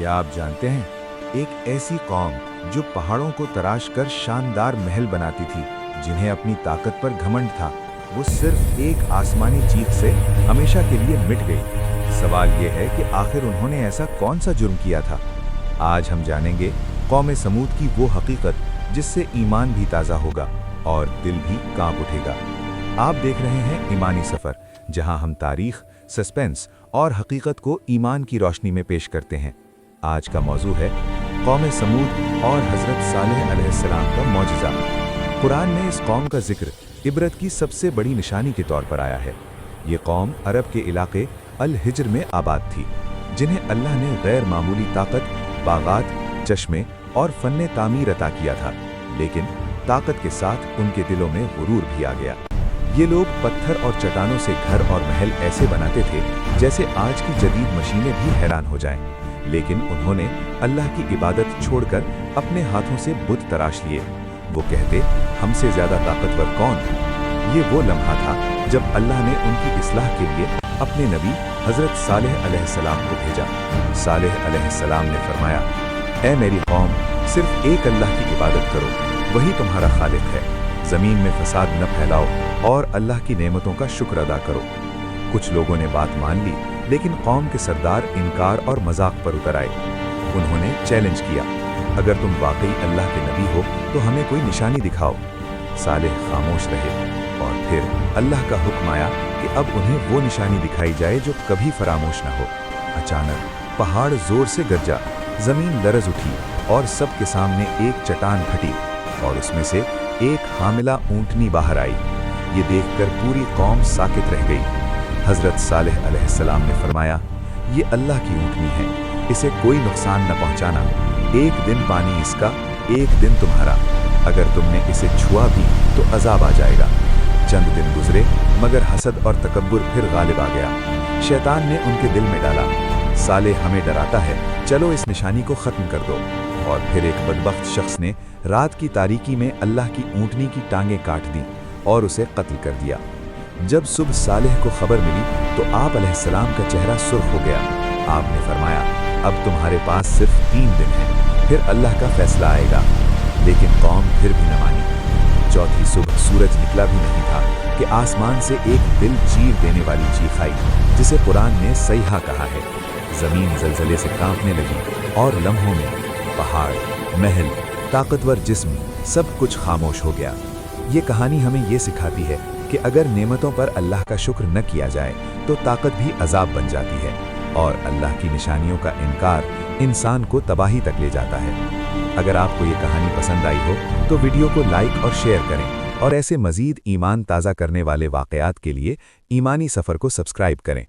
क्या आप जानते हैं, एक ऐसी कौम जो पहाड़ों को तराश कर शानदार महल बनाती थी, जिन्हें अपनी ताकत पर घमंड था, वो सिर्फ एक आसमानी चीख से हमेशा के लिए मिट गई। सवाल ये है कि आखिर उन्होंने ऐसा कौन सा जुर्म किया था। आज हम जानेंगे कौम समूद की वो हकीकत जिससे ईमान भी ताज़ा होगा और दिल भी कांप उठेगा। आप देख रहे हैं ईमानी सफ़र, जहां हम तारीख, सस्पेंस और हकीकत को ईमान की रोशनी में पेश करते हैं। आज का मौजू है कौम समूद और हज़रत सालेह अलैहिस्सलाम का मौजज़ा। कुरान में इस कौम का जिक्र इबरत की सबसे बड़ी निशानी के तौर पर आया है। ये कौम अरब के इलाके अल हिज्र में आबाद थी, जिन्हें अल्लाह ने गैर मामूली ताकत, बागात, चश्मे और फन्ने तामीर अता किया था, लेकिन ताकत के साथ उनके दिलों में गुरूर भी आ गया। ये लोग पत्थर और चट्टानों से घर और महल ऐसे बनाते थे जैसे आज की जदीद मशीनें भी हैरान हो जाएं। लेकिन उन्होंने अल्लाह की इबादत छोड़कर अपने हाथों से बुत तराश लिए। वो कहते, हमसे ज़्यादा ताकतवर कौन। ये वो लम्हा था जब अल्लाह ने उनकी इस्लाह के लिए अपने नबी हज़रत सालेह अलैहिस्सलाम को भेजा। सालेह अलैहिस्सलाम ने फरमाया, ऐ मेरी कौम, सिर्फ एक अल्लाह की इबादत करो, वही तुम्हारा खालिक है। ज़मीन में फसाद न फैलाओ और अल्लाह की नेमतों का शुक्र अदा करो। कुछ लोगों ने बात मान ली, लेकिन कौम के सरदार इनकार और मजाक पर उतर आए। उन्होंने चैलेंज किया, अगर तुम वाकई अल्लाह के नबी हो तो हमें कोई निशानी दिखाओ। सालेह खामोश रहे और फिर अल्लाह का हुक्म आया कि अब उन्हें वो निशानी दिखाई जाए जो कभी फरामोश न हो। अचानक पहाड़ जोर से गरजा, जमीन लरज उठी और सबके सामने एक चट्टान फटी और उसमें से एक हामिला ऊंटनी बाहर आई। ये देखकर पूरी कौम साकित रह गई। हज़रत सालेह अलैहिस्सलाम ने फरमाया, ये अल्लाह की ऊंटनी है, इसे कोई नुकसान न पहुंचाना। एक दिन पानी इसका, एक दिन तुम्हारा। अगर तुमने इसे छुआ भी तो अजाब आ जाएगा। चंद दिन गुजरे, मगर हसद और तकब्बुर फिर गालिब आ गया। शैतान ने उनके दिल में डाला, सालेह हमें डराता है, चलो इस निशानी को ख़त्म कर दो। और फिर एक बदबख्त शख्स ने रात की तारीकी में अल्लाह की ऊंटनी की टांगें काट दी और उसे कत्ल कर दिया। जब सुबह सालेह को खबर मिली तो आप अलैहिस्सलाम का चेहरा सुर्ख हो गया। आपने फरमाया, अब तुम्हारे पास सिर्फ 3 दिन हैं, फिर अल्लाह का फैसला आएगा। लेकिन कौम फिर भी न मानी। चौथी सुबह सूरज निकला भी नहीं था कि आसमान से एक दिल चीर देने वाली चीख आई, जिसे कुरान ने सईहा कहा है। जमीन जलजले से कांपने लगी और लम्हों में पहाड़, महल, ताकतवर जिस्म, सब कुछ खामोश हो गया। ये कहानी हमें ये सिखाती है कि अगर नेमतों पर अल्लाह का शुक्र न किया जाए तो ताकत भी अजाब बन जाती है और अल्लाह की निशानियों का इनकार इंसान को तबाही तक ले जाता है। अगर आपको ये कहानी पसंद आई हो तो वीडियो को लाइक और शेयर करें और ऐसे मज़ीद ईमान ताज़ा करने वाले वाक़यात के लिए ईमानी सफ़र को सब्सक्राइब करें।